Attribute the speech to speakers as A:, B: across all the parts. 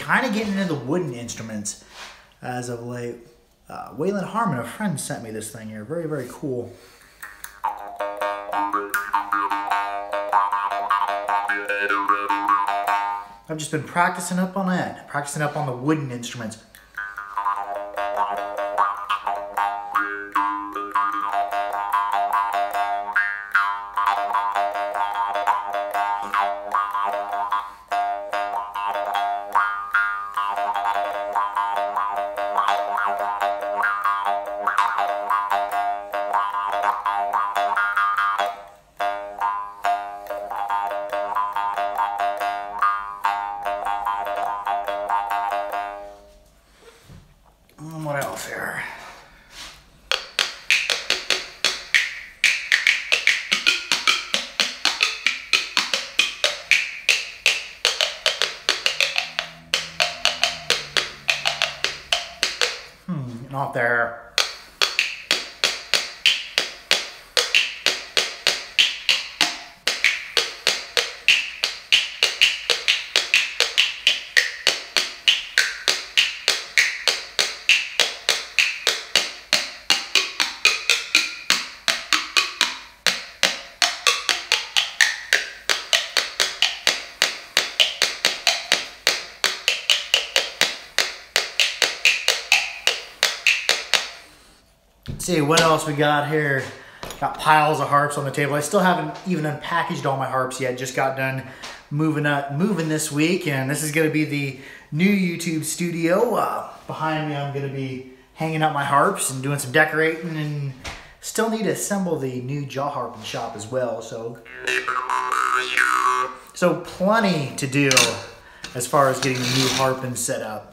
A: kind of getting into the wooden instruments as of late. Waylon Harmon, a friend, sent me this thing here. Very, very cool. I've just been practicing up on that, practicing up on the wooden instruments. What else here? Not there. Let's see what else we got here. Got piles of harps on the table. I still haven't even unpackaged all my harps yet. Just got done moving this week, and this is going to be the new YouTube studio. Behind me, I'm going to be hanging up my harps and doing some decorating, and still need to assemble the new jaw harp in shop as well. So plenty to do as far as getting the new harping set up.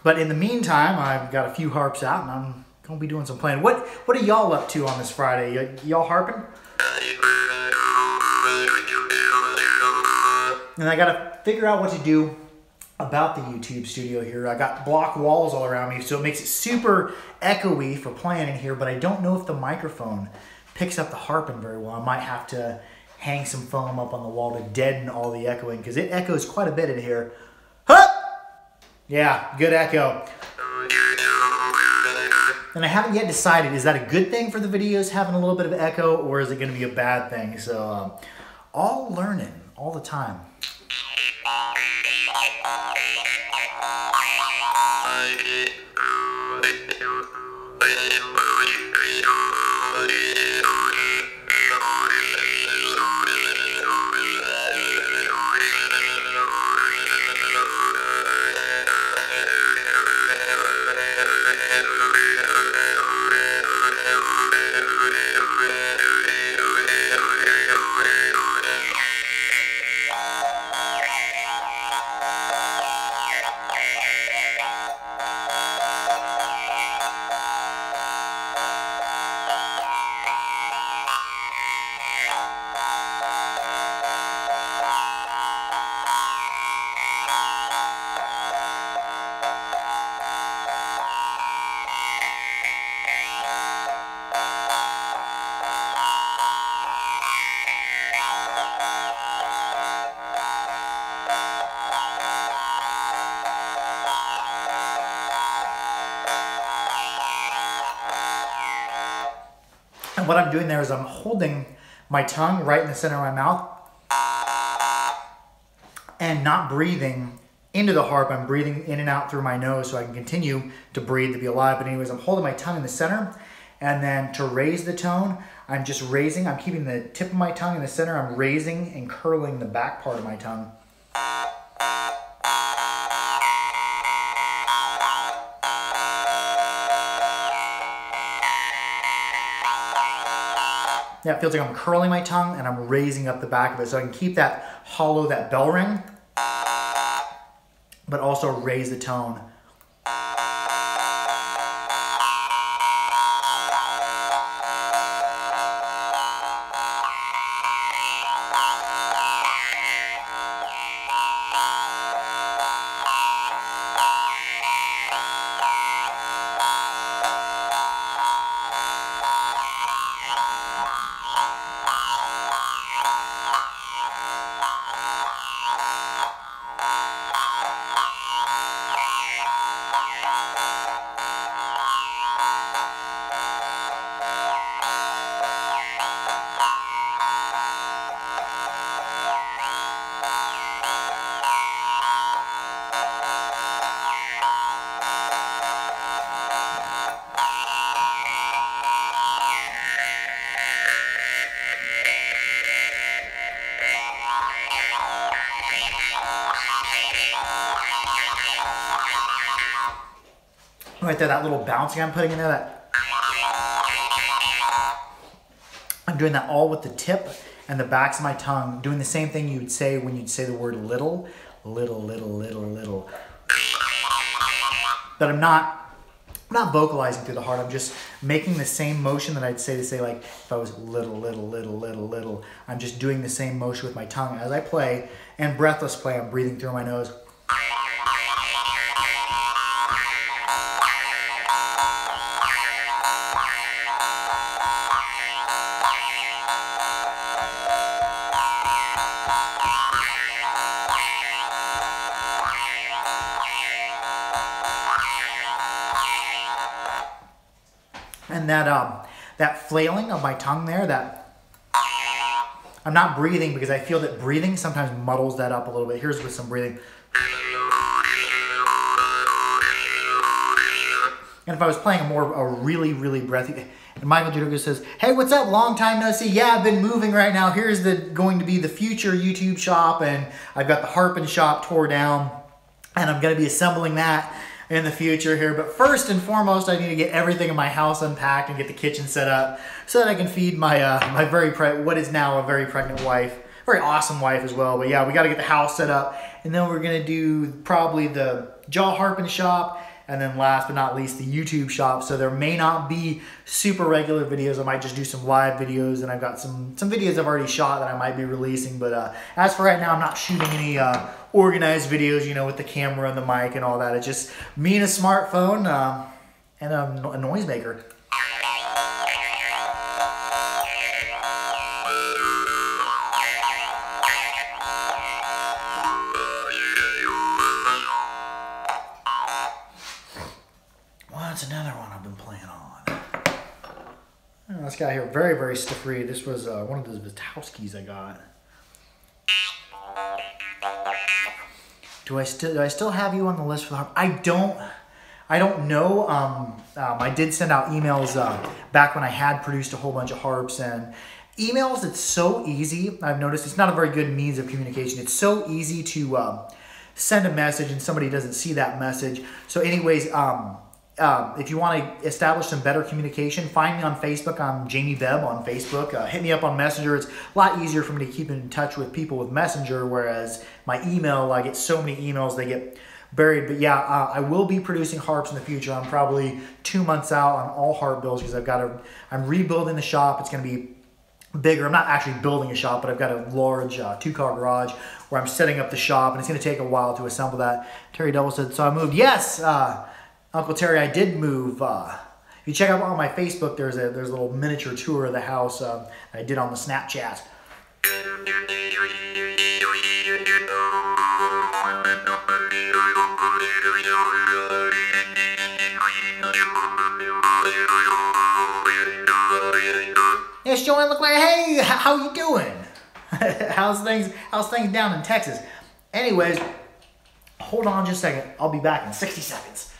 A: But in the meantime, I've got a few harps out, and I'm gonna be doing some playing. What are y'all up to on this Friday? Y'all harping? And I gotta figure out what to do about the YouTube studio here. I got block walls all around me, so it makes it super echoey for playing in here, but I don't know if the microphone picks up the harping very well. I might have to hang some foam up on the wall to deaden all the echoing, because it echoes quite a bit in here. Huh! Yeah, good echo. And I haven't yet decided, is that a good thing for the videos, having a little bit of echo, or is it going to be a bad thing? So, all learning all the time. And what I'm doing there is I'm holding my tongue right in the center of my mouth and not breathing into the harp. I'm breathing in and out through my nose so I can continue to breathe to be alive. But anyways, I'm holding my tongue in the center, and then to raise the tone, I'm just raising. I'm keeping the tip of my tongue in the center. I'm raising and curling the back part of my tongue. Yeah, it feels like I'm curling my tongue and I'm raising up the back of it so I can keep that hollow, that bell ring, but also raise the tone. Right there, that little bouncing I'm putting in there, that I'm doing that all with the tip and the backs of my tongue, doing the same thing you'd say when you'd say the word little, little, little, little, little. But I'm not vocalizing through the heart. I'm just making the same motion that I'd say to say, like, if I was little, little, little, little, little. I'm just doing the same motion with my tongue as I play, and breathless play, I'm breathing through my nose. And that flailing of my tongue there, that I'm not breathing because I feel that breathing sometimes muddles that up a little bit. Here's with some breathing. And if I was playing a really, really breathy, and Michael Judoka says, hey, what's up? Long time no see. Yeah, I've been moving right now. Here's going to be the future YouTube shop, and I've got the Harp and shop tore down, and I'm going to be assembling that in the future here. But first and foremost, I need to get everything in my house unpacked and get the kitchen set up so that I can feed my my what is now a very pregnant wife, very awesome wife as well. But yeah, we got to get the house set up, and then we're gonna do probably the jaw harping shop, and then last but not least the YouTube shop. So there may not be super regular videos. I might just do some live videos, and I've got some videos I've already shot that I might be releasing. But as for right now, I'm not shooting any organized videos, you know, with the camera and the mic and all that. It's just me and a smartphone and a noisemaker. What's another one I've been playing on? Oh, this guy here, very, very stiff reed. This was one of those Vitowskis I got. Do I still have you on the list for the harp? I don't know. I did send out emails back when I had produced a whole bunch of harps, and emails, it's so easy. I've noticed it's not a very good means of communication. It's so easy to send a message and somebody doesn't see that message. So anyways, if you want to establish some better communication, find me on Facebook. I'm Jamie Bebb on Facebook. Hit me up on Messenger. It's a lot easier for me to keep in touch with people with Messenger, whereas my email, I get so many emails, they get buried. But yeah, I will be producing harps in the future. I'm probably 2 months out on all harp builds because I'm rebuilding the shop. It's going to be bigger. I'm not actually building a shop, but I've got a large 2-car garage where I'm setting up the shop, and it's going to take a while to assemble that. Terry Double said, so I moved. Yes, Uncle Terry, I did move. If you check out on my Facebook, there's a little miniature tour of the house I did on the Snapchat. Yes, Joanne, look like, hey, how you doing? how's things down in Texas? Anyways, hold on just a second. I'll be back in 60 seconds.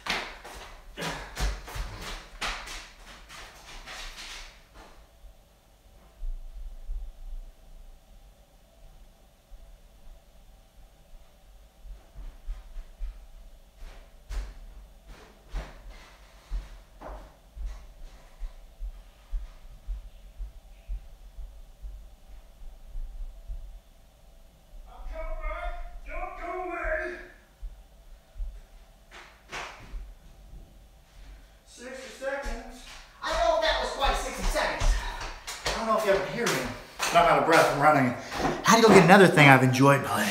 A: I don't know if you ever hear me, but I'm out of breath from running. How do you go get another thing I've enjoyed playing?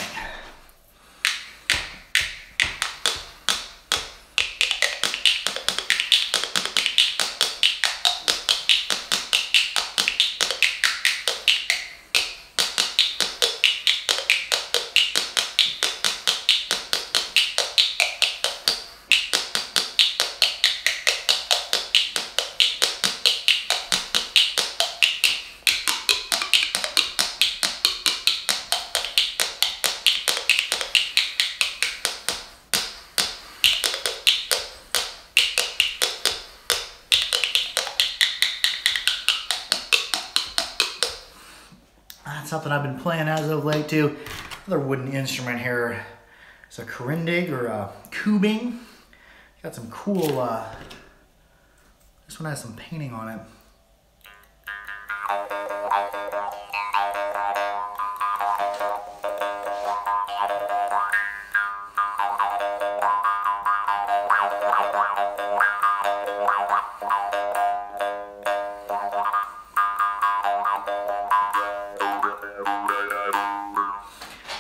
A: That's something I've been playing as of late too. Another wooden instrument here. It's a Corindig or a Kubing. Got some cool, this one has some painting on it.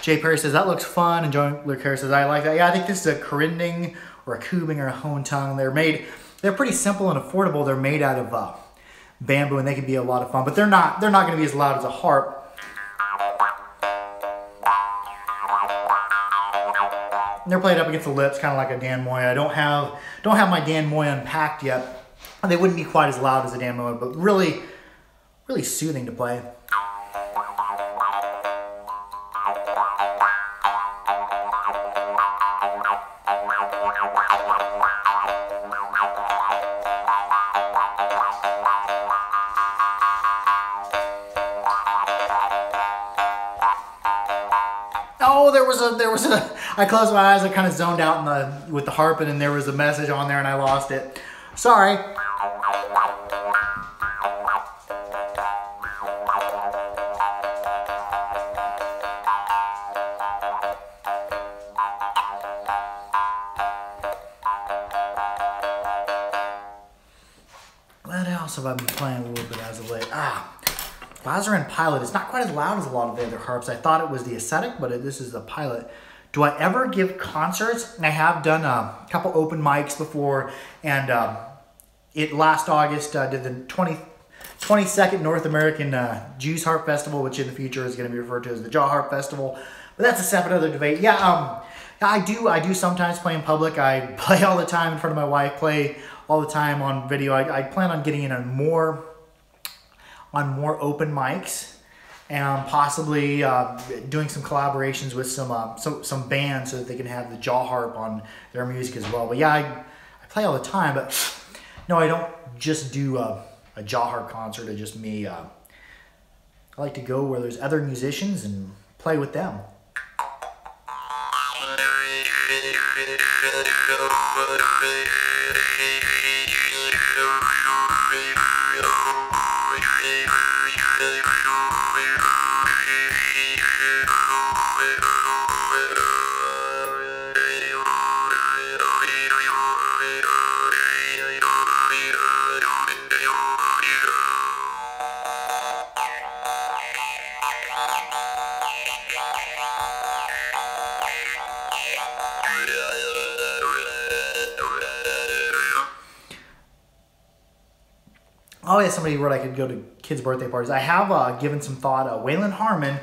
A: Jay Perry says, that looks fun. And John Luke Harris says, I like that. Yeah, I think this is a Corinding or a Kubing or a Hone Tongue. They're pretty simple and affordable. They're made out of bamboo, and they can be a lot of fun, but they're not going to be as loud as a harp. And they're played up against the lips, kind of like a Dan Moy. I don't have my Dan Moy unpacked yet. They wouldn't be quite as loud as a Dan Moy, but really, really soothing to play. Oh, there was a, I closed my eyes, I kind of zoned out with the harp, and there was a message on there and I lost it. Sorry. What else have I been playing a little bit as of late? Lazarin Pilot. It's not quite as loud as a lot of the other harps. I thought it was the Ascetic, but this is the Pilot. Do I ever give concerts? I have done a couple open mics before, and last August did the 22nd North American Jews Harp Festival, which in the future is going to be referred to as the Jaw Harp Festival. But that's a separate other debate. Yeah, I do sometimes play in public. I play all the time in front of my wife, play all the time on video. I plan on getting in on more open mics, and possibly doing some collaborations with some bands so that they can have the Jaw Harp on their music as well. But yeah, I play all the time, but no, I don't just do a Jaw Harp concert of just me. I like to go where there's other musicians and play with them. Oh yeah, somebody wrote I could go to kids' birthday parties. I have given some thought. Waylon Harmon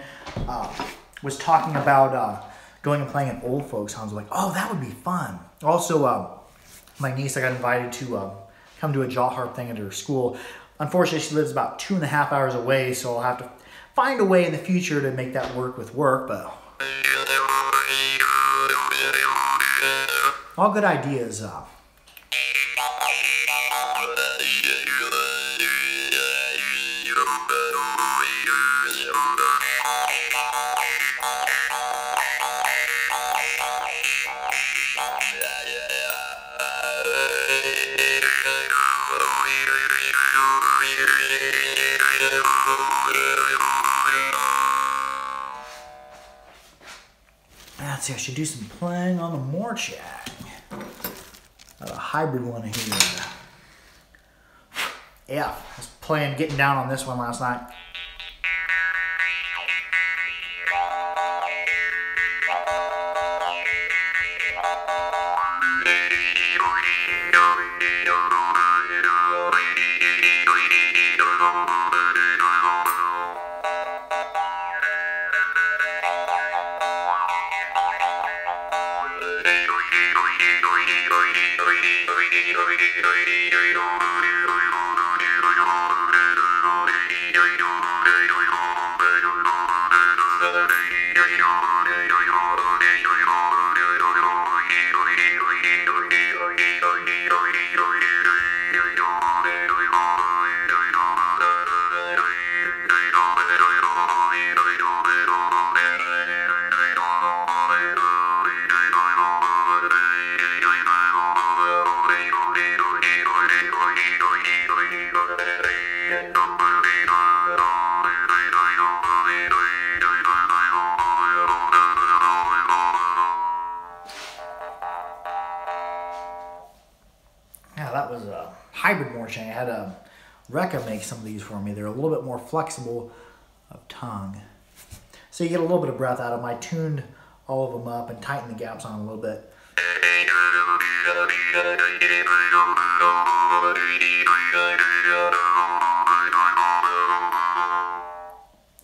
A: was talking about going and playing at old folks' homes. Like, oh, that would be fun. Also, my niece, I got invited to come to a Jaw Harp thing at her school. Unfortunately, she lives about 2.5 hours away, so I'll have to find a way in the future to make that work with work. But all good ideas. Let's see, I should do some playing on the Morchak. A hybrid one here. Yeah, I was playing, getting down on this one last night. hybrid Morchang. I had a Rekka make some of these for me. They're a little bit more flexible of tongue. So you get a little bit of breath out of them. I tuned all of them up and tightened the gaps on a little bit.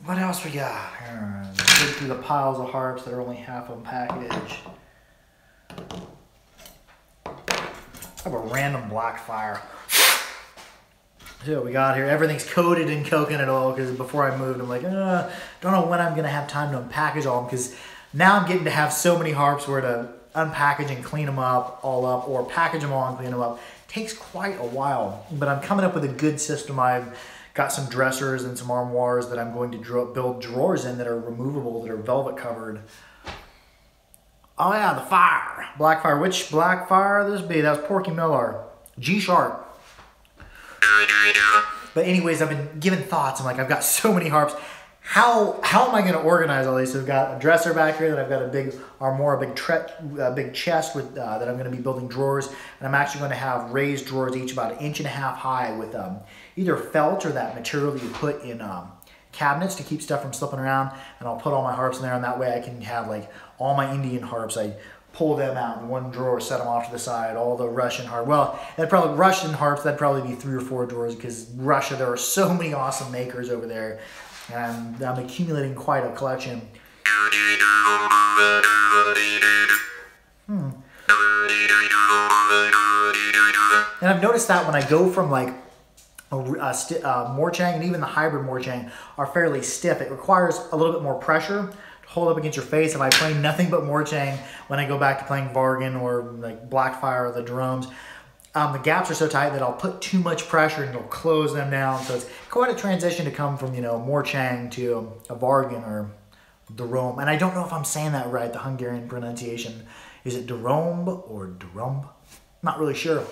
A: What else we got? Dig through the piles of harps that are only half unpackaged. I have a random Blackfire. See what we got here. Everything's coated in coconut oil because before I moved, I'm like, don't know when I'm going to have time to unpackage all of them because now I'm getting to have so many harps where to unpackage and clean them up, all up, or package them all and clean them up. It takes quite a while, but I'm coming up with a good system. I've got some dressers and some armoires that I'm going to build drawers in that are removable, that are velvet covered. Oh yeah, the fire. Blackfire. Which Blackfire this be? That was Porky Miller. G sharp. But anyways, I've been giving thoughts. I'm like, I've got so many harps. How am I going to organize all these? So I've got a dresser back here that I've got a big armoire, a big chest with that I'm going to be building drawers. And I'm actually going to have raised drawers, each about 1.5 inches high, with either felt or that material that you put in cabinets to keep stuff from slipping around. And I'll put all my harps in there, and that way I can have like all my Indian harps. I pull them out in one drawer, set them off to the side. All the Russian harps. Well, Russian harps, that'd probably be 3 or 4 drawers because Russia, there are so many awesome makers over there. And I'm accumulating quite a collection. And I've noticed that when I go from like a Morchang, and even the hybrid Morchang are fairly stiff. It requires a little bit more pressure to hold up against your face. If I play nothing but Morchang, when I go back to playing Vargan or like Blackfire or the drums, the gaps are so tight that I'll put too much pressure and it'll close them down. So it's quite a transition to come from, Morchang to a Vargan or Drom. And I don't know if I'm saying that right, the Hungarian pronunciation. Is it Drom or Drum? Not really sure.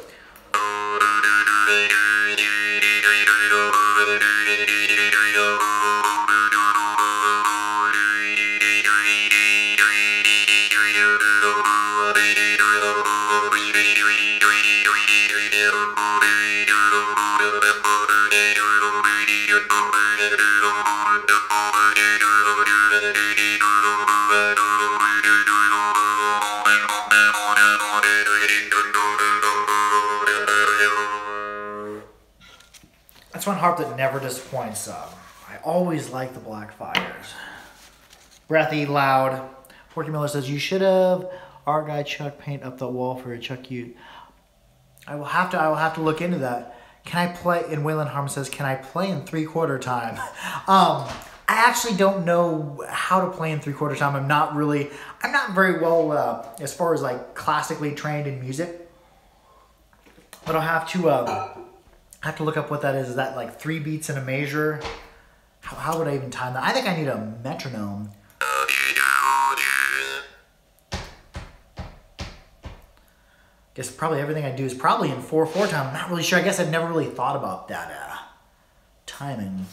A: That's one harp that never disappoints. I always like the Blackfires. Breathy, loud. Porky Miller says, you should have our guy Chuck paint up the wall for a Chuck Ute. I will have to look into that. Can I play, and Waylon Harm says, can I play in 3/4 time? I actually don't know how to play in 3/4 time. I'm not very well, as far as like classically trained in music. But I'll have to look up what that is. Is that like 3 beats in a measure? How would I even time that? I think I need a metronome. Guess probably everything I do is probably in 4/4 time. I'm not really sure. I guess I've never really thought about that timing.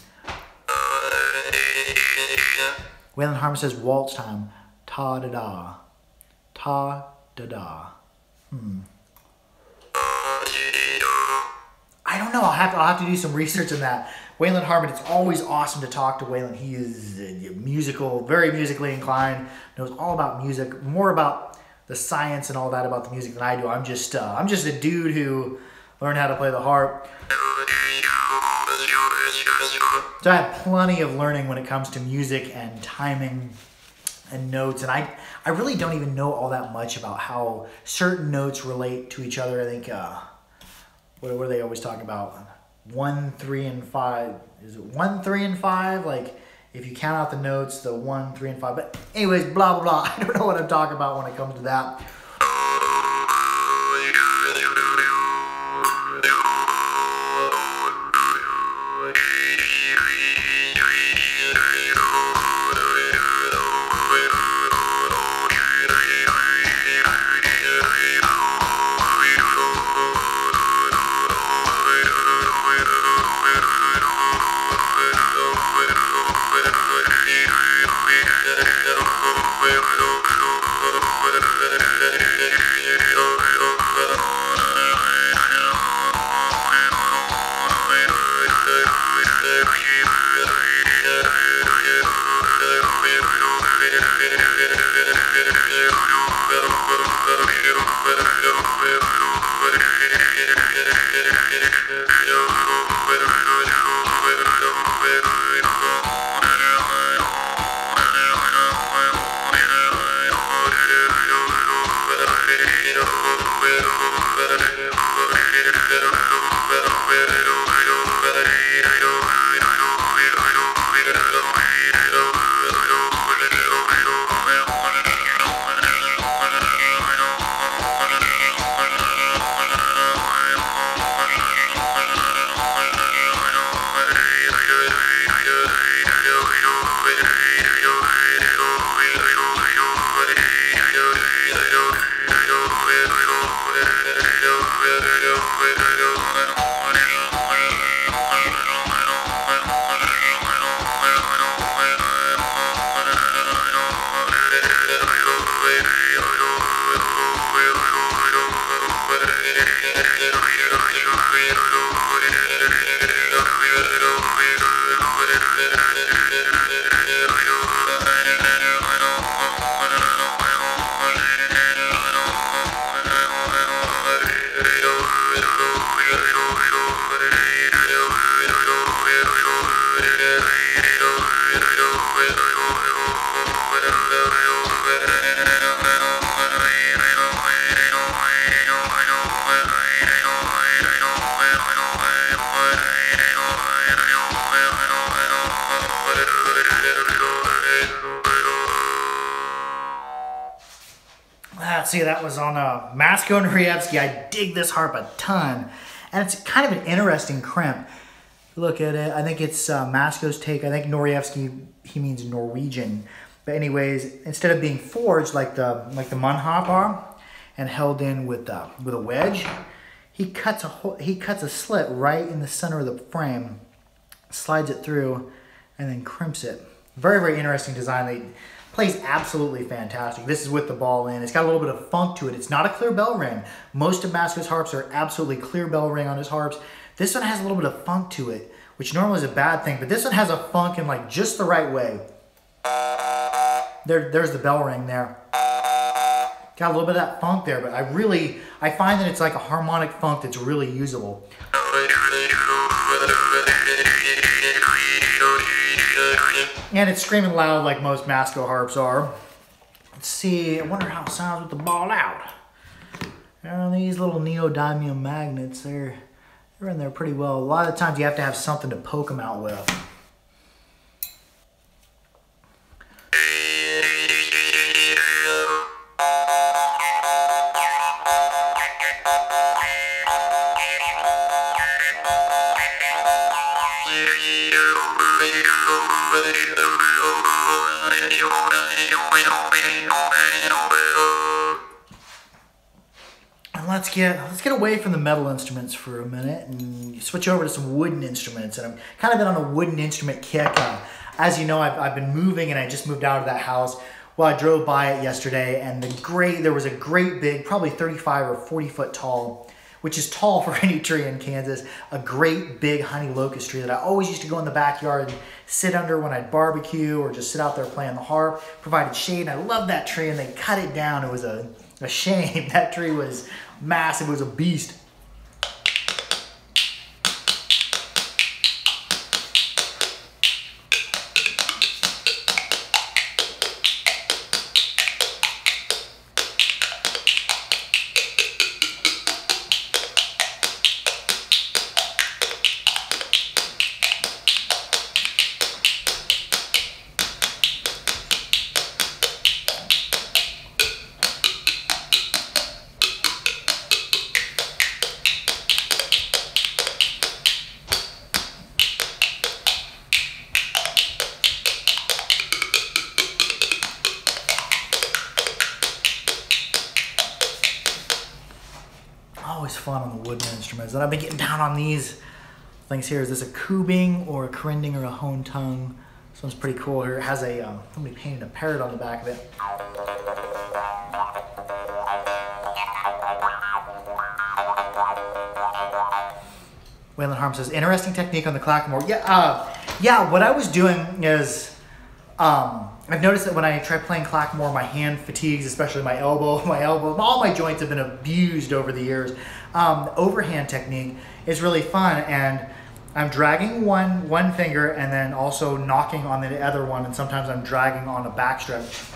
A: Waylon Harm says waltz time. Ta-da-da. Ta-da-da. I don't know. I'll have to do some research on that. Waylon Harmon, it's always awesome to talk to Waylon. He is musical, very musically inclined, knows all about music, more about the science and all that about the music than I do. I'm just a dude who learned how to play the harp. So I have plenty of learning when it comes to music and timing and notes, and I really don't even know all that much about how certain notes relate to each other. I think what are they always talking about? 1, 3, and 5. Is it 1, 3, and 5? Like if you count out the notes, the 1, 3, and 5. But anyways, blah blah blah. I don't know what I'm talking about when it comes to that. Let's see, that was on Masco and Rievsky. I dig this harp a ton. And it's kind of an interesting crimp. Look at it. I think it's Masco's take. I think Norjevsky, he means Norwegian. But anyways, instead of being forged like the Munhop are and held in with a wedge, he cuts a slit right in the center of the frame, slides it through, and then crimps it. Very, very interesting design. They plays absolutely fantastic. This is with the ball in. It's got a little bit of funk to it. It's not a clear bell ring. Most of Masco's harps are absolutely clear bell ring on his harps. This one has a little bit of funk to it, which normally is a bad thing, but this one has a funk in like just the right way. There's the bell ring there. Got a little bit of that funk there, but I find that it's like a harmonic funk that's really usable. And it's screaming loud like most Masco harps are. Let's see, I wonder how it sounds with the ball out. These little neodymium magnets, they're in there pretty well. A lot of the times you have to have something to poke them out with. And let's get away from the metal instruments for a minute and switch over to some wooden instruments. And I'm kind of been on a wooden instrument kick. As you know, I've been moving, and I just moved out of that house. Well, I drove by it yesterday, and there was a great big, probably 35 or 40 foot tall, which is tall for any tree in Kansas, a great big honey locust tree that I always used to go in the backyard and sit under when I'd barbecue or just sit out there playing the harp. Provided shade, and I loved that tree, and they cut it down. It was a shame. That tree was massive. It was a beast. Always fun on the wooden instruments. And I've been getting down on these things here. Is this a Kubing or a Krinding or a Hone Tongue? This one's pretty cool here. It has somebody painted a parrot on the back of it. Waylon Harm says, interesting technique on the clackamore. Yeah, what I was doing is, I've noticed that when I try playing clackamore, my hand fatigues, especially my elbow, all my joints have been abused over the years. The overhand technique is really fun, and I'm dragging one finger and then also knocking on the other one, and sometimes I'm dragging on a backstrap.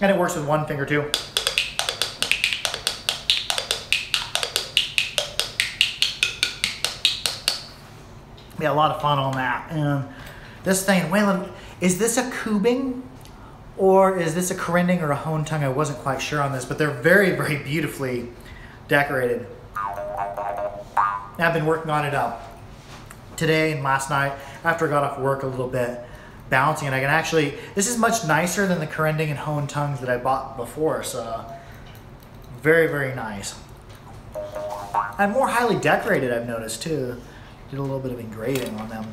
A: And it works with one finger too. We had a lot of fun on that. And this thing, Waylon, is this a Kubing or is this a Corinding or a Hone Tongue? I wasn't quite sure on this, but they're very, very beautifully decorated. And I've been working on it today and last night after I got off work a little bit, bouncing, and I can actually, this is much nicer than the Corinding and Hone Tongues that I bought before, so very, very nice. And more highly decorated, I've noticed too. Did a little bit of engraving on them.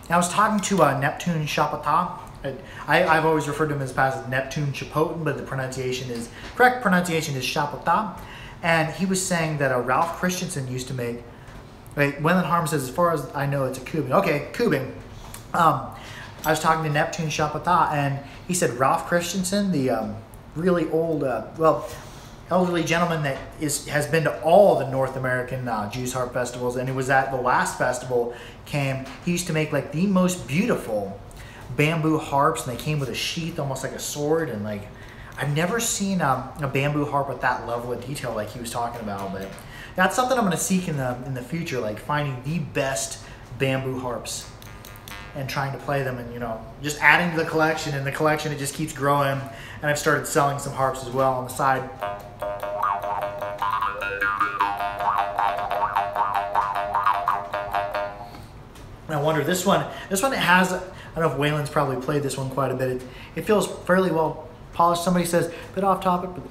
A: I was talking to Neptune Chapata. I've always referred to him as Neptune Chapotin, but the correct pronunciation is Chapata. And he was saying that Ralph Christensen used to make, wait, Waylon Harm says, as far as I know, it's a Kubing. Okay, Kubing. I was talking to Neptune Chapata, and he said Ralph Christensen, the really old, elderly gentleman that has been to all the North American Jews Harp festivals, and it was at the last festival he used to make like the most beautiful bamboo harps, and they came with a sheath almost like a sword, and like I've never seen a bamboo harp with that level of detail like he was talking about. But that's something I'm going to seek in the future, like finding the best bamboo harps and trying to play them, and just adding to the collection, and the collection, it just keeps growing. And I've started selling some harps as well on the side. And I wonder, this one it has, I don't know if Waylon's probably played this one quite a bit. It feels fairly well polished. Somebody says, a bit off topic, but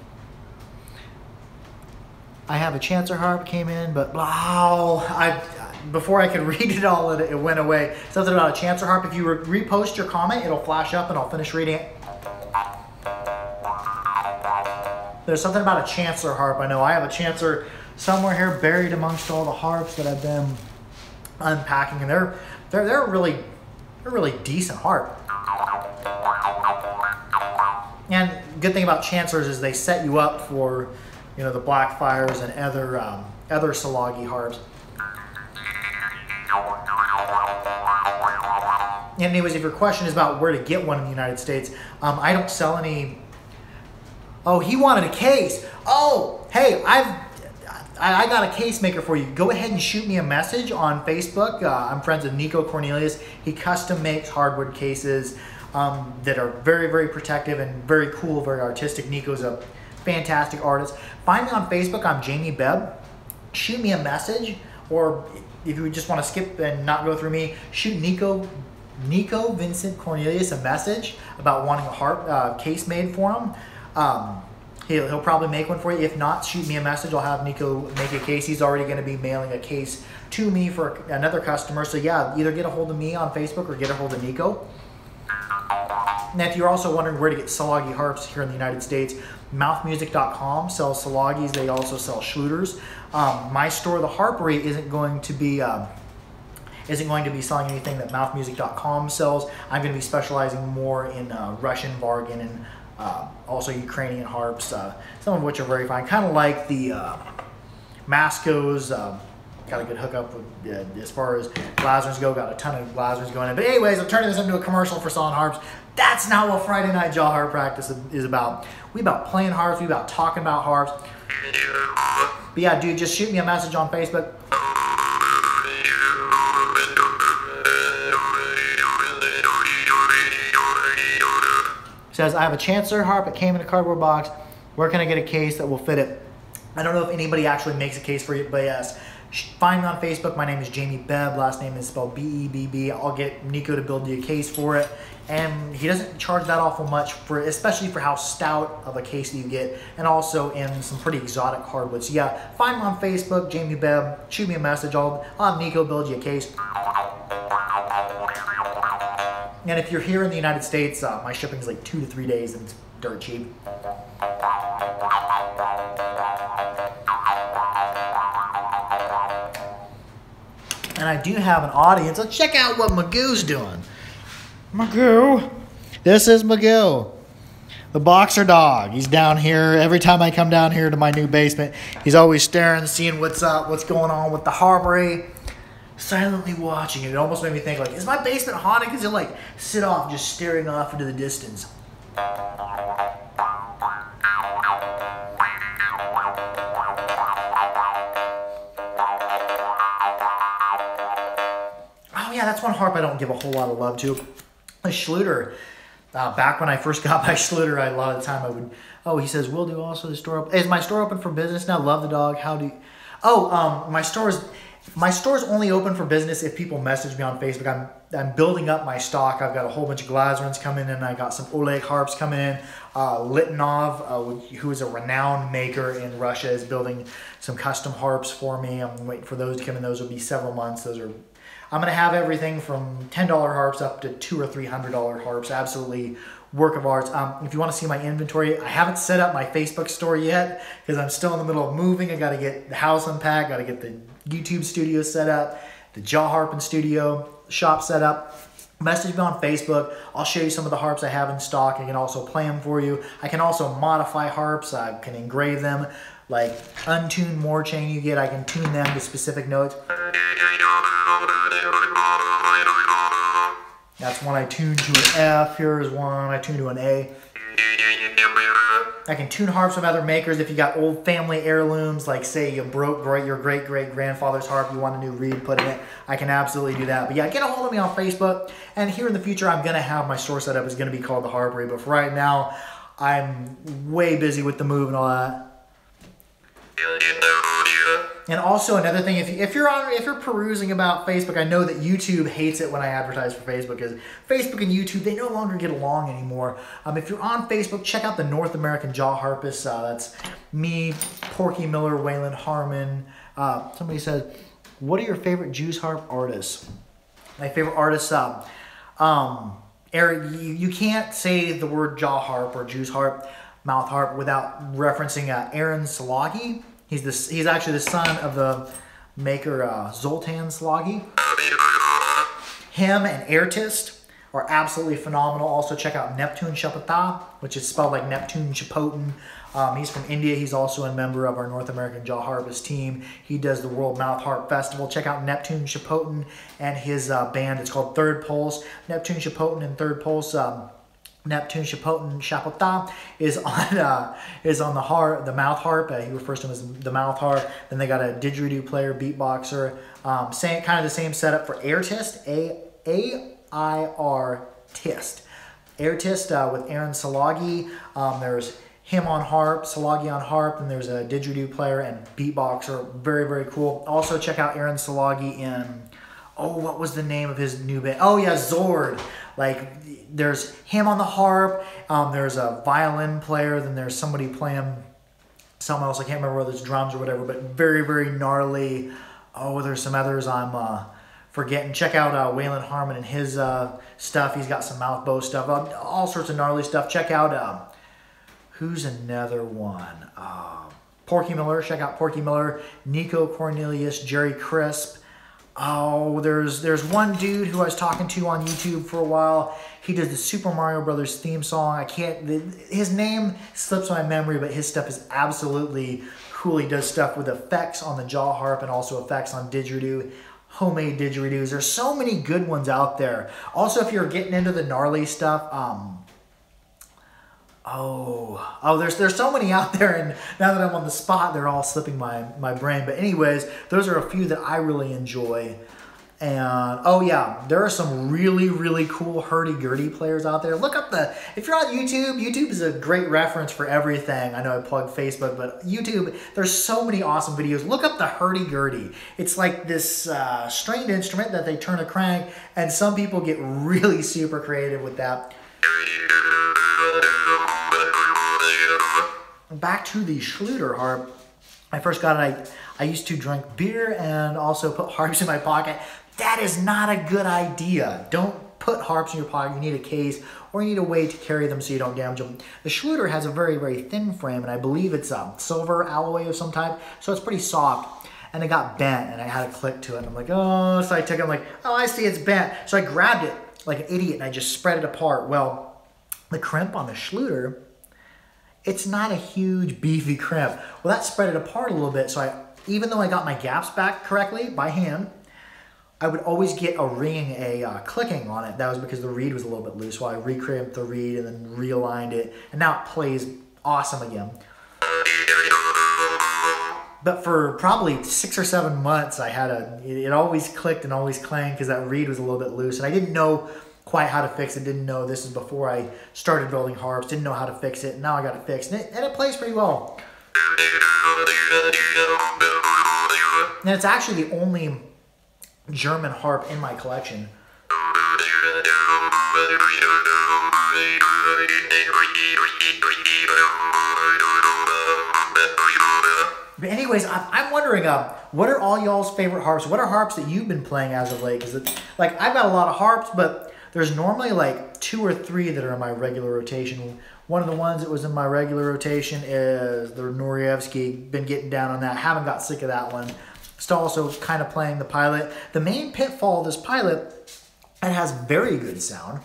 A: I have a Chancer harp came in, but wow, before I could read it all, it went away. Something about a Chancer harp. If you repost your comment, it'll flash up and I'll finish reading it. There's something about a Chancer harp. I know I have a Chancer somewhere here buried amongst all the harps that I've been unpacking, and they're really decent harp. And good thing about Chancers is they set you up for the Blackfires and other Salagi harps. And anyways, if your question is about where to get one in the United States, I don't sell any. Oh, he wanted a case. Oh, hey, I got a case maker for you. Go ahead and shoot me a message on Facebook. I'm friends with Nico Cornelius. He custom makes hardwood cases that are very, very protective and very cool, very artistic. Nico's a fantastic artist. Find me on Facebook. I'm Jamie Bebb. Shoot me a message, or if you just want to skip and not go through me, shoot Nico Vincent Cornelius a message about wanting a harp case made for him. He'll probably make one for you. If not, shoot me a message. I'll have Nico make a case. He's already going to be mailing a case to me for another customer. So yeah, either get a hold of me on Facebook or get a hold of Nico. Now, if you're also wondering where to get Salagi harps here in the United States, mouthmusic.com sells Salagis. They also sell Schluters. My store, The Harpery, isn't going to be selling anything that mouthmusic.com sells. I'm going to be specializing more in Russian Vargan and also Ukrainian harps, some of which are very fine. Kind of like the Mascos. Got a good hookup with, as far as Glazers go. Got a ton of Glazers going in. But anyways, I'm turning this into a commercial for selling harps. That's not what Friday Night Jaw Harp Practice is about. We about playing harps. We about talking about harps. But yeah, dude, just shoot me a message on Facebook. Says, I have a Chancer harp. It came in a cardboard box. Where can I get a case that will fit it? I don't know if anybody actually makes a case for you, but yes, find me on Facebook. My name is Jamie Bebb. Last name is spelled B-E-B-B. I'll get Nico to build you a case for it. And he doesn't charge that awful much, for, especially for how stout of a case that you get, and also in some pretty exotic hardwoods. So yeah, find me on Facebook, Jamie Bebb. Shoot me a message. I'll have Nico build you a case. And if you're here in the United States, my shipping is like 2 to 3 days, and it's dirt cheap. And I do have an audience. Let's check out what Magoo's doing. Magoo. This is Magoo, the boxer dog. He's down here. Every time I come down here to my new basement, he's always staring, seeing what's up, what's going on with the Harp, silently watching it. It almost made me think, like, is my basement haunted? Because he'll, like, sit off just staring off into the distance. Oh yeah, that's one harp I don't give a whole lot of love to. A Schluter. Back when I first got my Schluter, a lot of the time I would, oh, he says, we'll do also the store open. Is my store open for business now? Love the dog. How do you, my store's only open for business if people message me on Facebook. I'm building up my stock. I've got a whole bunch of Glazurans coming in. I got some Oleg harps coming in. Litanov, who is a renowned maker in Russia, is building some custom harps for me. I'm waiting for those to come in. Those will be several months. I'm going to have everything from $10 harps up to $200 or $300 harps. Absolutely work of art. If you want to see my inventory, I haven't set up my Facebook store yet because I'm still in the middle of moving. I got to get the house unpacked, got to get the YouTube studio set up, the Jaw Harp and Studio shop set up. Message me on Facebook. I'll show you some of the harps I have in stock. I can also play them for you. I can also modify harps. I can engrave them. Like untuned Moore chain you get, I can tune them to specific notes. That's one I tuned to an F. Here's one I tuned to an A. I can tune harps from other makers. If you got old family heirlooms, like say you broke your great-great-grandfather's harp, you want a new reed put in it, I can absolutely do that. But yeah, get a hold of me on Facebook. And here in the future, I'm going to have my store set up. It's going to be called the Harpery. But for right now, I'm way busy with the move and all that. And also another thing, if you're perusing about Facebook, I know that YouTube hates it when I advertise for Facebook, because Facebook and YouTube, they no longer get along anymore. If you're on Facebook, check out the North American Jaw Harpist. That's me, Porky Miller, Waylon Harmon. Somebody said, what are your favorite Jews harp artists? My favorite artists, Eric, you can't say the word jaw harp or Jews harp, mouth harp, without referencing Aaron Szilagyi. He's actually the son of the maker Zoltan Szilagyi. Him and Artist are absolutely phenomenal. Also check out Neptune Chapota, which is spelled like Neptune Chapotin. He's from India. He's also a member of our North American Jaw Harpist team. He does the World Mouth Harp Festival. Check out Neptune Chapotin and his band. It's called Third Pulse. Neptune Chapotin and Third Pulse. Neptune Chapotin Chapota is on the mouth harp. He refers to him as the mouth harp. Then they got a didgeridoo player, beatboxer. Kind of the same setup for Artist, A-I-R-Tist. Artist with Aaron Szilagyi. There's him on harp, Szilagyi on harp, and there's a didgeridoo player and beatboxer. Very, very cool. Also check out Aaron Szilagyi in, oh, what was the name of his new band? Oh yeah, Zord. Like, there's him on the harp, there's a violin player, then there's somebody playing something else. I can't remember whether it's drums or whatever, but very, very gnarly. Oh, there's some others I'm forgetting. Check out Waylon Harmon and his stuff. He's got some mouth bow stuff, all sorts of gnarly stuff. Check out, who's another one? Porky Miller. Check out Porky Miller. Nico Cornelius, Jerry Crisp. Oh, there's one dude who I was talking to on YouTube for a while. He does the Super Mario Brothers theme song. His name slips my memory, but his stuff is absolutely cool. He does stuff with effects on the jaw harp and also effects on didgeridoo, homemade didgeridoos. There's so many good ones out there. Also, if you're getting into the gnarly stuff, there's so many out there, and now that I'm on the spot, they're all slipping my brain. But anyways, those are a few that I really enjoy. And oh yeah, there are some really, really cool hurdy-gurdy players out there. Look up if you're on YouTube, YouTube is a great reference for everything. I know I plugged Facebook, but YouTube, there's so many awesome videos. Look up the hurdy-gurdy. It's like this stringed instrument that they turn a crank, and some people get really super creative with that. Back to the Schluter harp. I first got it, I used to drink beer and also put harps in my pocket. That is not a good idea. Don't put harps in your pocket. You need a case or you need a way to carry them so you don't damage them. The Schluter has a very, very thin frame, and I believe it's a silver alloy of some type, so it's pretty soft. And it got bent, and I had a click to it, and I'm like, oh, so I took it, I'm like, oh, I see it's bent. So I grabbed it like an idiot, and I just spread it apart. Well, the crimp on the Schluter, it's not a huge beefy crimp. Well, that spread it apart a little bit, so even though I got my gaps back correctly by hand, I would always get a ringing, clicking on it. That was because the reed was a little bit loose, so I re-crimped the reed and then realigned it, and now it plays awesome again. But for probably 6 or 7 months, I had it always clicked and always clanged because that reed was a little bit loose, and I didn't know quite how to fix it. Didn't know, this is before I started building harps, didn't know how to fix it, and now I got it fixed, and it plays pretty well. And it's actually the only German harp in my collection. But anyways, I'm wondering, what are all y'all's favorite harps? What are harps that you've been playing as of late? Because like, I've got a lot of harps, but there's normally like 2 or 3 that are in my regular rotation. One of the ones that was in my regular rotation is the Norievsky. Been getting down on that. Haven't got sick of that one. Still also kind of playing the Pilot. The main pitfall of this Pilot, it has very good sound,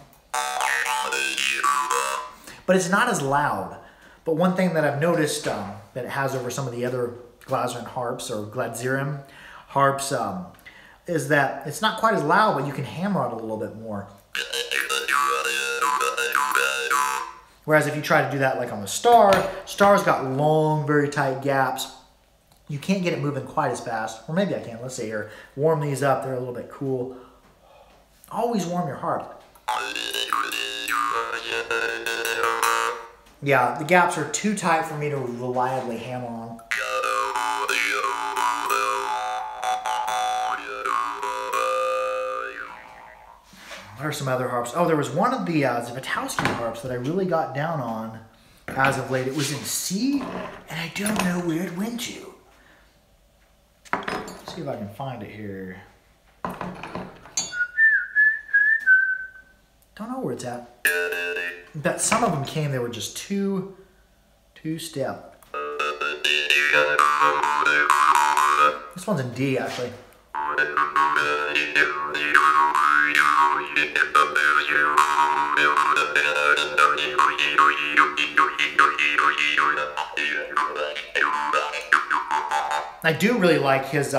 A: but it's not as loud. But one thing that I've noticed that it has over some of the other Glasern harps or Gladzierim harps is that it's not quite as loud, but you can hammer it a little bit more. Whereas if you try to do that like on the Star's got long, very tight gaps. You can't get it moving quite as fast. Or maybe I can. Let's see here. Warm these up. They're a little bit cool. Always warm your harp. Yeah, the gaps are too tight for me to reliably hammer on. There are some other harps. Oh, there was one of the Zivotowski harps that I really got down on as of late. It was in C, and I don't know where it went to. Let's see if I can find it here. Don't know where it's at. But some of them came, they were just two-step. This one's in D, actually. I do really like his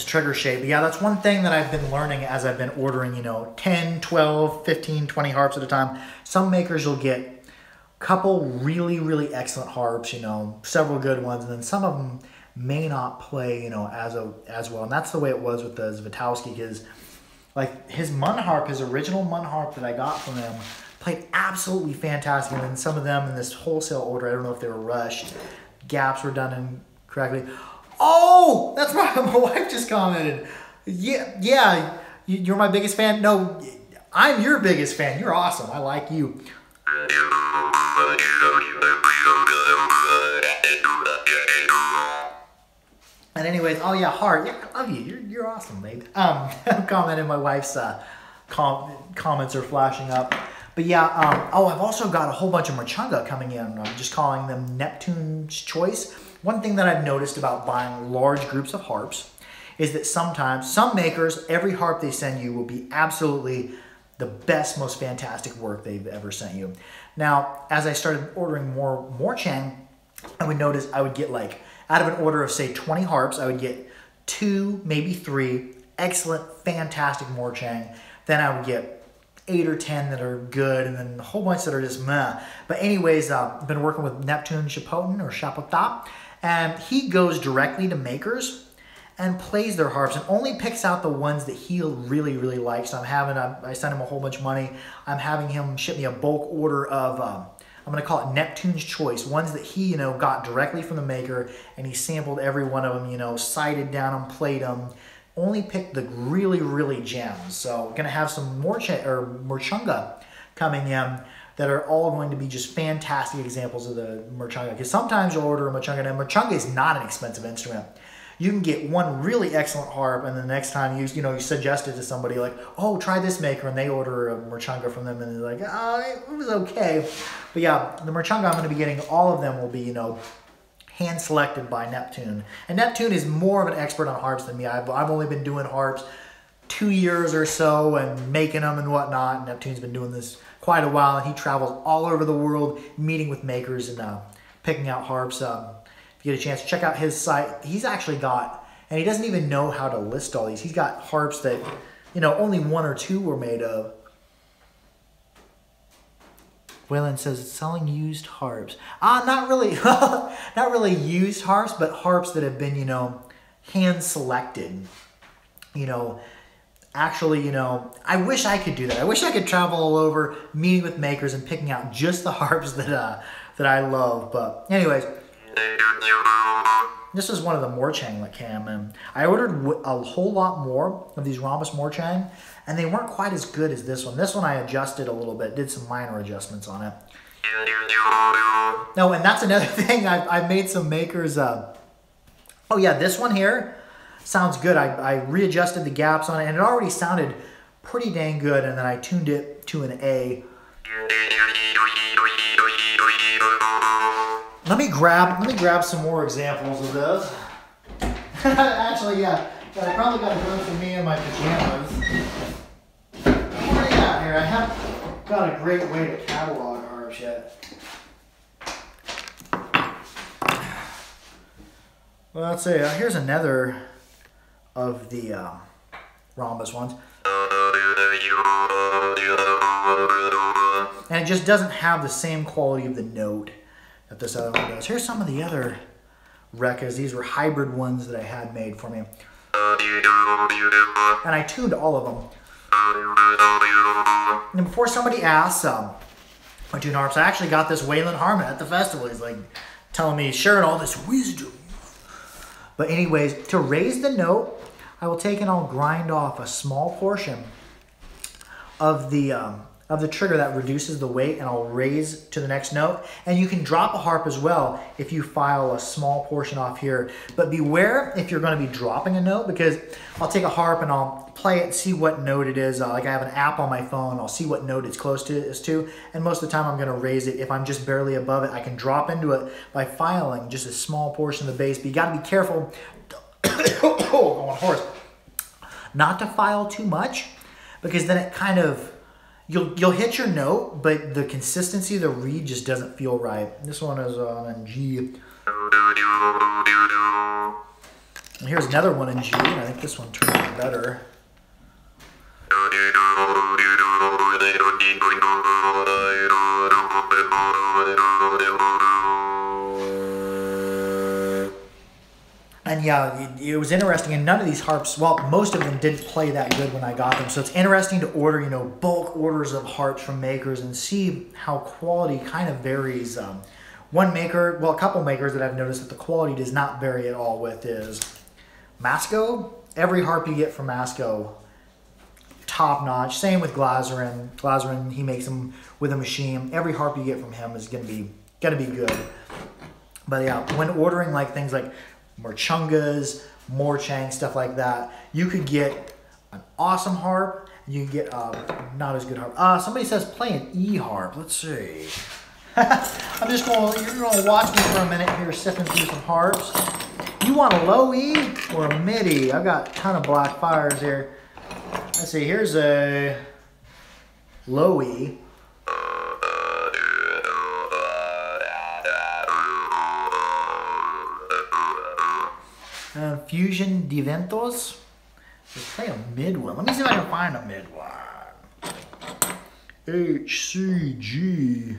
A: trigger shape. But yeah, that's one thing that I've been learning as I've been ordering, 10, 12, 15, 20 harps at a time. Some makers you'll get a couple really, really excellent harps, several good ones, and then some of them may not play, as well. And that's the way it was with the Zivotowski, because like his Munn harp, his original Munn harp that I got from him, played absolutely fantastic. And then some of them in this wholesale order, I don't know if they were rushed, gaps were done incorrectly. Oh, that's my wife just commented. Yeah, you're my biggest fan. No, I'm your biggest fan. You're awesome. I like you. And anyways, oh yeah, Harp. Yeah, I love you. You're awesome, babe. I'm commenting. My wife's comments are flashing up. But yeah, oh, I've also got a whole bunch of Merchunga coming in. I'm just calling them Neptune's Choice. One thing that I've noticed about buying large groups of harps is that sometimes, some makers, every harp they send you will be absolutely the best, most fantastic work they've ever sent you. Now, as I started ordering more Morchang, I would notice I would get like, out of an order of say 20 harps, I would get 2, maybe 3 excellent, fantastic Morchang. Then I would get 8 or 10 that are good, and then a whole bunch that are just meh. But anyways, I've been working with Neptune Chapotin or Chapotap, and he goes directly to makers, and plays their harps and only picks out the ones that he really, really likes. So I sent him a whole bunch of money. I'm having him ship me a bulk order of, I'm going to call it Neptune's Choice, ones that he, got directly from the maker, and he sampled every one of them, sighted down them, played them, only picked the really, really gems. So going to have some Morchunga coming in that are all going to be just fantastic examples of the Morchunga. Because sometimes you'll order a Morchunga, and Morchunga is not an expensive instrument. You can get one really excellent harp, and the next time you suggest it to somebody like, oh, try this maker, and they order a Morchunga from them, and they're like, oh, it was okay. But yeah, the Morchunga I'm going to be getting, all of them will be, hand-selected by Neptune. And Neptune is more of an expert on harps than me. I've only been doing harps 2 years or so and making them and whatnot. Neptune's been doing this quite a while, and he travels all over the world meeting with makers and picking out harps. If you get a chance to check out his site, he's actually got, and he doesn't even know how to list all these. He's got harps that, only 1 or 2 were made of. Waylon says it's selling used harps. Not really, not really used harps, but harps that have been, hand selected. Actually, I wish I could do that. I wish I could travel all over, meeting with makers and picking out just the harps that I love. But anyways, this is one of the Morchang that came in. I ordered a whole lot more of these Rhombus Morchang, and they weren't quite as good as this one. This one I adjusted a little bit, did some minor adjustments on it. No, and that's another thing. I've made some makers. Oh yeah, this one here sounds good. I readjusted the gaps on it, and it already sounded pretty dang good, and then I tuned it to an A. Let me grab some more examples of this. Actually, yeah, I probably got to go for me in my pajamas. What do I got here? I haven't got a great way to catalog harps yet. Well, let's see. Here's another of the Rhombus ones. And it just doesn't have the same quality of the note that this other one does. Here's some of the other Rekas. These were hybrid ones that I had made for me. And I tuned all of them. And before somebody asks, I tune harps. I actually got this Waylon Harmon at the festival. He's like telling me, sharing all this wisdom. But anyways, to raise the note, I will take and I'll grind off a small portion of the trigger that reduces the weight, and I'll raise to the next note. And you can drop a harp as well if you file a small portion off here. But beware if you're going to be dropping a note, because I'll take a harp and I'll play it and see what note it is. Like I have an app on my phone, I'll see what note it's close to, and most of the time I'm going to raise it. If I'm just barely above it, I can drop into it by filing just a small portion of the bass. But you got to be careful, going hoarse, not to file too much, because then it kind of, You'll hit your note, but the consistency of the reed just doesn't feel right. This one is in G. And here's another one in G, and I think this one turned out better. And yeah, it was interesting, and none of these harps, well, most of them didn't play that good when I got them. So it's interesting to order, bulk orders of harps from makers and see how quality kind of varies. One maker, well, a couple makers that I've noticed that the quality does not vary at all with is Masco. Every harp you get from Masco, top notch. Same with Glazerin. Glazerin, he makes them with a machine. Every harp you get from him is gonna be good. But yeah, when ordering like things like Morchungas, Morchang, stuff like that, you could get an awesome harp, and you can get not as good harp. Somebody says play an E harp. Let's see. I'm just going, you're going to watch me for a minute here, sifting through some harps. You want a low E or a mid E? I've got a ton of black fires here. Let's see, here's a low E. Fusion de Ventos. Let's play a mid one. Let me see if I can find a mid one. H, C, G,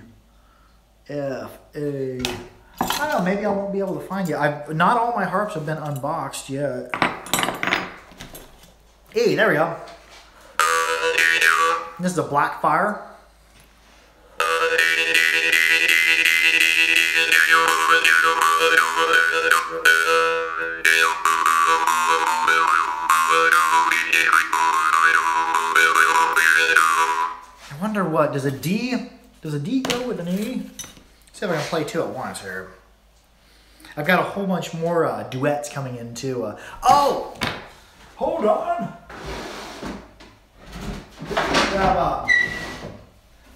A: F, A. I don't know, maybe I won't be able to find you. Not all my harps have been unboxed yet. E, there we go. This is a black fire. I wonder what, does a D go with an E? See if I can play two at once here. I've got a whole bunch more duets coming in too. Oh! Hold on!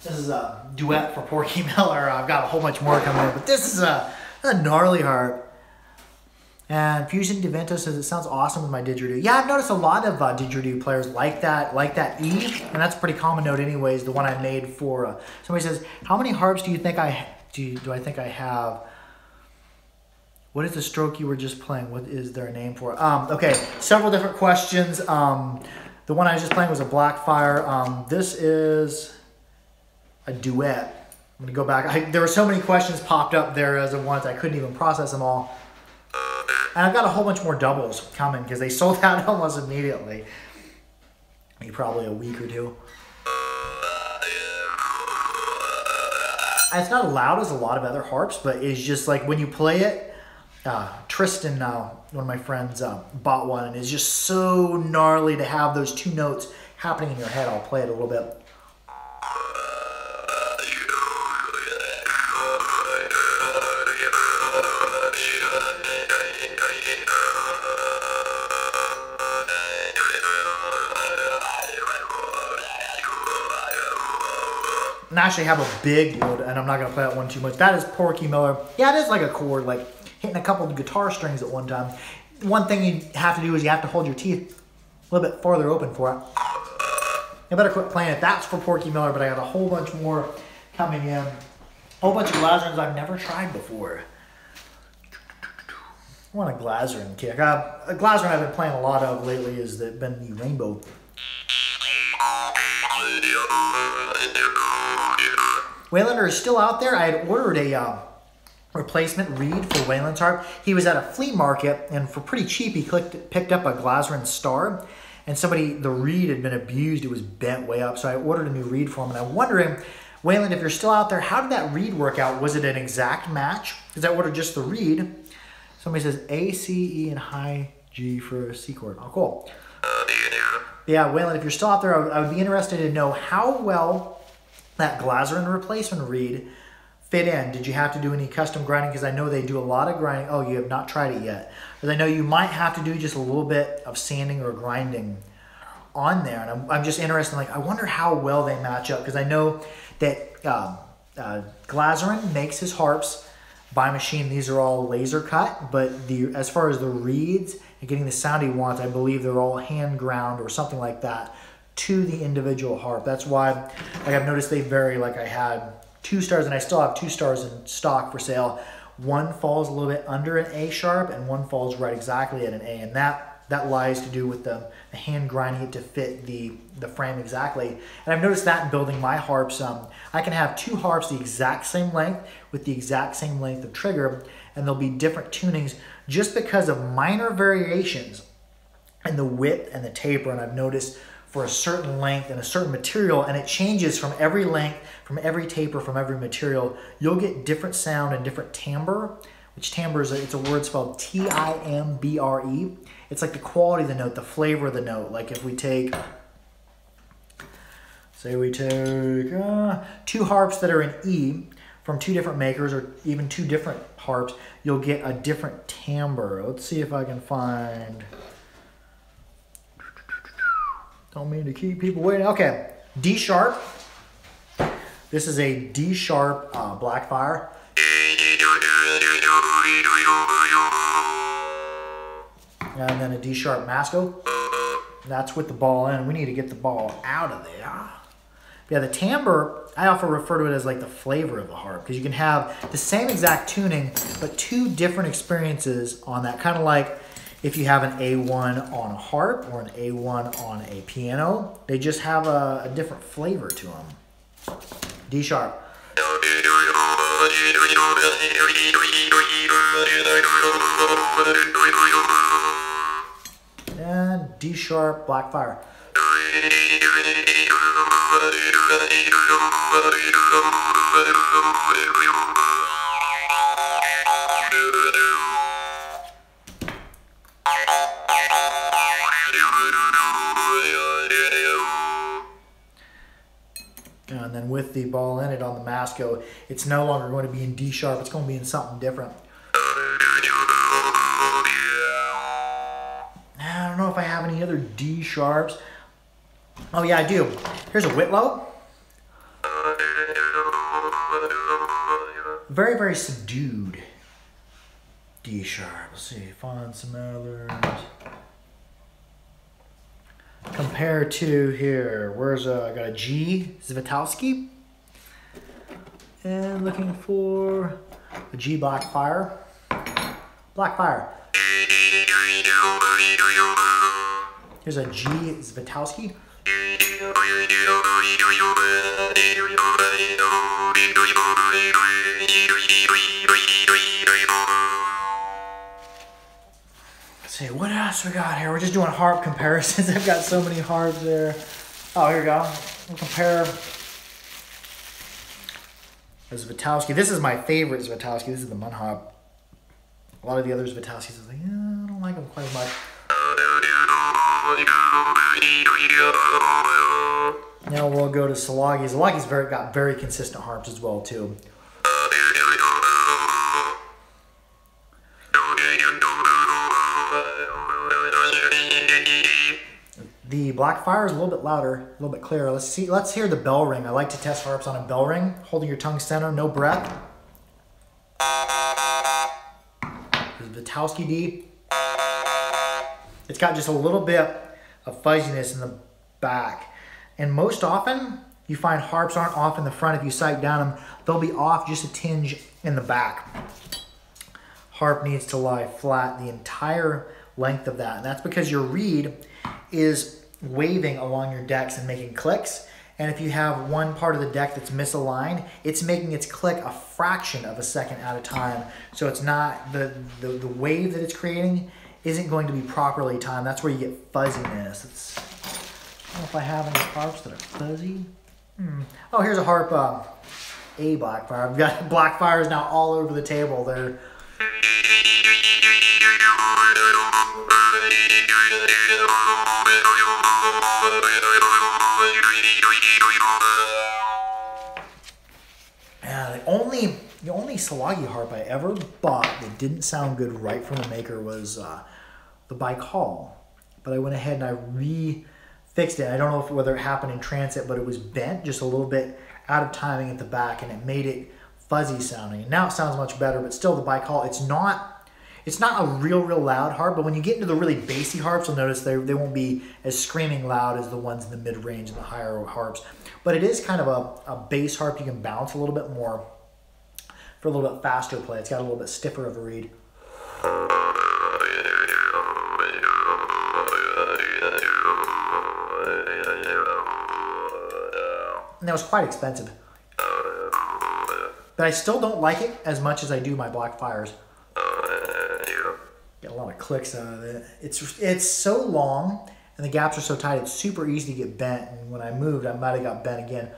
A: This is a duet for Porky Miller. I've got a whole bunch more coming in, but this is a gnarly harp. And Fusion Devento says it sounds awesome with my didgeridoo. Yeah, I've noticed a lot of didgeridoo players like that E, and that's a pretty common note anyways, the one I made for, somebody says, how many harps do you think do I think I have? What is the stroke you were just playing? What is there a name for it? Okay, several different questions. The one I was just playing was a Blackfire. This is a duet. I'm gonna go back. There were so many questions popped up there as of once, I couldn't even process them all. And I've got a whole bunch more doubles coming because they sold out almost immediately. Maybe probably a week or two. It's not loud as a lot of other harps, but it's just like when you play it, Tristan, one of my friends, bought one, and it's just so gnarly to have those two notes happening in your head. I'll play it a little bit. And I actually have a big wood, and I'm not going to play that one too much. That is Porky Miller. Yeah, it is like a chord, like hitting a couple of guitar strings at one time. One thing you have to do is you have to hold your teeth a little bit farther open for it. I better quit playing it. That's for Porky Miller, but I got a whole bunch more coming in. A whole bunch of Glazerins I've never tried before. I want a Glazerin kick. A Glazerin I've been playing a lot of lately has been the Rainbow. Waylander is still out there. I had ordered a replacement reed for Wayland's harp. He was at a flea market, and for pretty cheap, he picked up a Glazerin Star. And the reed had been abused. It was bent way up, so I ordered a new reed for him. And I'm wondering, Wayland, if you're still out there, how did that reed work out? Was it an exact match? Because I ordered just the reed. Somebody says A, C, E, and high G for a C chord. Oh, cool. Yeah, Wayland, if you're still out there, I would be interested to know how well that Glazerin replacement reed fit in. Did you have to do any custom grinding? Because I know they do a lot of grinding. Oh, you have not tried it yet. But I know you might have to do just a little bit of sanding or grinding on there. And I'm just interested, like, I wonder how well they match up. Because I know that Glazerin makes his harps by machine. These are all laser cut. But as far as the reeds and getting the sound he wants, I believe they're all hand ground or something like that to the individual harp. That's why, like, I've noticed they vary. Like, I had 2 stars, and I still have 2 stars in stock for sale. One falls a little bit under an A sharp, and one falls right exactly at an A, and that lies to do with the hand grinding it to fit the frame exactly. And I've noticed that in building my harps. I can have 2 harps the exact same length with the exact same length of trigger, and there'll be different tunings just because of minor variations in the width and the taper. And I've noticed for a certain length and a certain material, and it changes from every length, from every taper, from every material, you'll get different sound and different timbre, which timbre is it's a word spelled T-I-M-B-R-E. It's like the quality of the note, the flavor of the note. Like if we take, say we take 2 harps that are in E from 2 different makers, or even 2 different harps, you'll get a different timbre. Let's see if I can find... Don't mean to keep people waiting. Okay, D sharp. This is a D sharp Blackfire. And then a D sharp Masco. That's with the ball in. We need to get the ball out of there. Yeah, the timbre, I often refer to it as like the flavor of the harp, because you can have the same exact tuning, but 2 different experiences on that. Kind of like if you have an A1 on a harp or an A1 on a piano, they just have a different flavor to them. D sharp. And D sharp, black fire. And then with the ball in it on the Masco, it's no longer going to be in D sharp, it's going to be in something different. I don't know if I have any other D sharps. Oh yeah, I do. Here's a Whitlow. Very, very subdued D sharp. Let's see, find some others. Compare to here, where's I got a G Zwitowski, and looking for a G Black Fire. Black Fire. Here's a G Zwitowski. Let's see, what else we got here? We're just doing harp comparisons. I've got so many harps there. Oh, here we go. We'll compare the Zwitowski. This is my favorite Zwitowski. This is the Munhop. A lot of the other Zwitowskis, I was like, I don't like them quite as much. Now we'll go to Szilagyi. Szilagyi's got very consistent harps as well too. The Black Fire is a little bit louder, a little bit clearer. Let's hear the bell ring. I like to test harps on a bell ring, holding your tongue center, no breath. The Zwitowski D. It's got just a little bit of fuzziness in the back. And most often, you find harps aren't off in the front. If you sight down them, they'll be off just a tinge in the back. Harp needs to lie flat the entire length of that. And that's because your reed is waving along your decks and making clicks. And if you have one part of the deck that's misaligned, it's making its click a fraction of a second at a time. So it's not, the wave that it's creating isn't going to be properly timed. That's where you get fuzziness. I don't know if I have any harps that are fuzzy. Oh, here's a harp, a Black Fire. I've got Black Fires now all over the table. They're the only Szilagyi harp I ever bought that didn't sound good right from the maker was the Baikal. But I went ahead and I fixed it. I don't know whether it happened in transit, but it was bent just a little bit out of timing at the back, and it made it fuzzy sounding. And now it sounds much better, but still the Baikal, it's not a real loud harp, but when you get into the really bassy harps, you'll notice they won't be as screaming loud as the ones in the mid-range and the higher harps. But it is kind of a bass harp. You can bounce a little bit more for a little bit faster play. It's got a little bit stiffer of a reed. And that was quite expensive. But I still don't like it as much as I do my Black Fires. Get a lot of clicks out of it. It's so long and the gaps are so tight, it's super easy to get bent. And when I moved, I might have got bent again.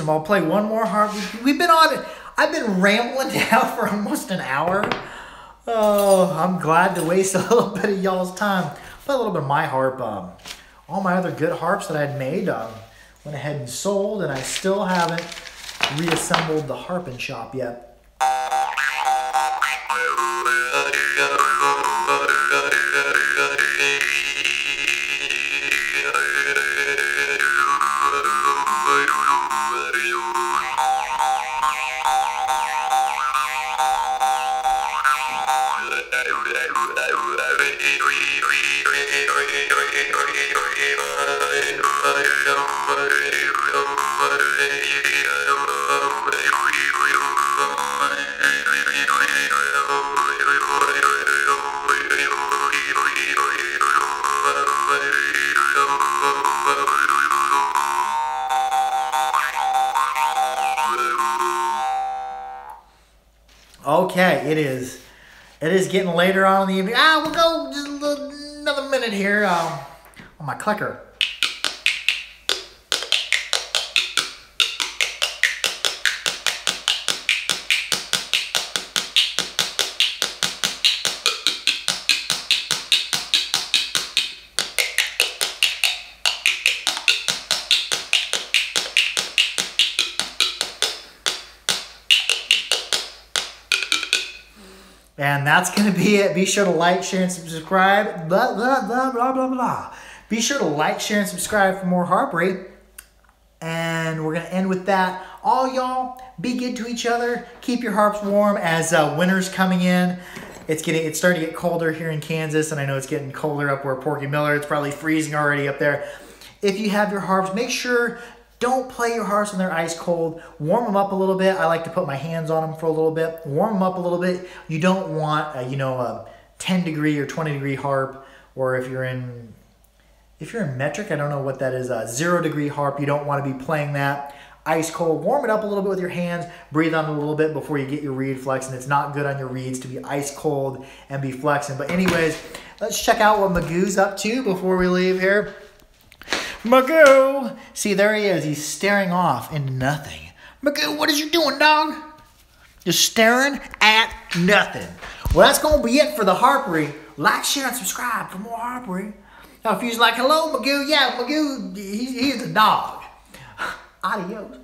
A: I'll play one more harp. I've been rambling now for almost an hour. Oh, I'm glad to waste a little bit of y'all's time. Play a little bit of my harp. All my other good harps that I'd made went ahead and sold, and I still haven't reassembled the harping shop yet. Okay, it is getting later on in the evening. We'll go just another minute here on my clicker. And that's going to be it. Be sure to like, share, and subscribe. Blah, blah, blah, blah, blah, blah. Be sure to like, share, and subscribe for more harpery. And we're going to end with that. All y'all, be good to each other. Keep your harps warm as winter's coming in. It's starting to get colder here in Kansas, and I know it's getting colder up where Porky Miller. It's probably freezing already up there. If you have your harps, make sure don't play your harps when they're ice cold. Warm them up a little bit. I like to put my hands on them for a little bit. Warm them up a little bit. You don't want a 10 degree or 20 degree harp, or if you're in metric, I don't know what that is, a 0 degree harp. You don't want to be playing that ice cold. Warm it up a little bit with your hands. Breathe on it a little bit before you get your reed flexing. It's not good on your reeds to be ice cold and be flexing. But anyways, let's check out what Magoo's up to before we leave here. Magoo! See, there he is. He's staring off into nothing. Magoo, what is you doing, dog? Just staring at nothing. Well, that's going to be it for the harpery. Like, share, and subscribe for more harpery. Now, if you're like, hello, Magoo. Yeah, Magoo, he's a dog. Adios.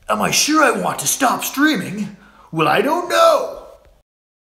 A: Am I sure I want to stop streaming? Well, I don't know.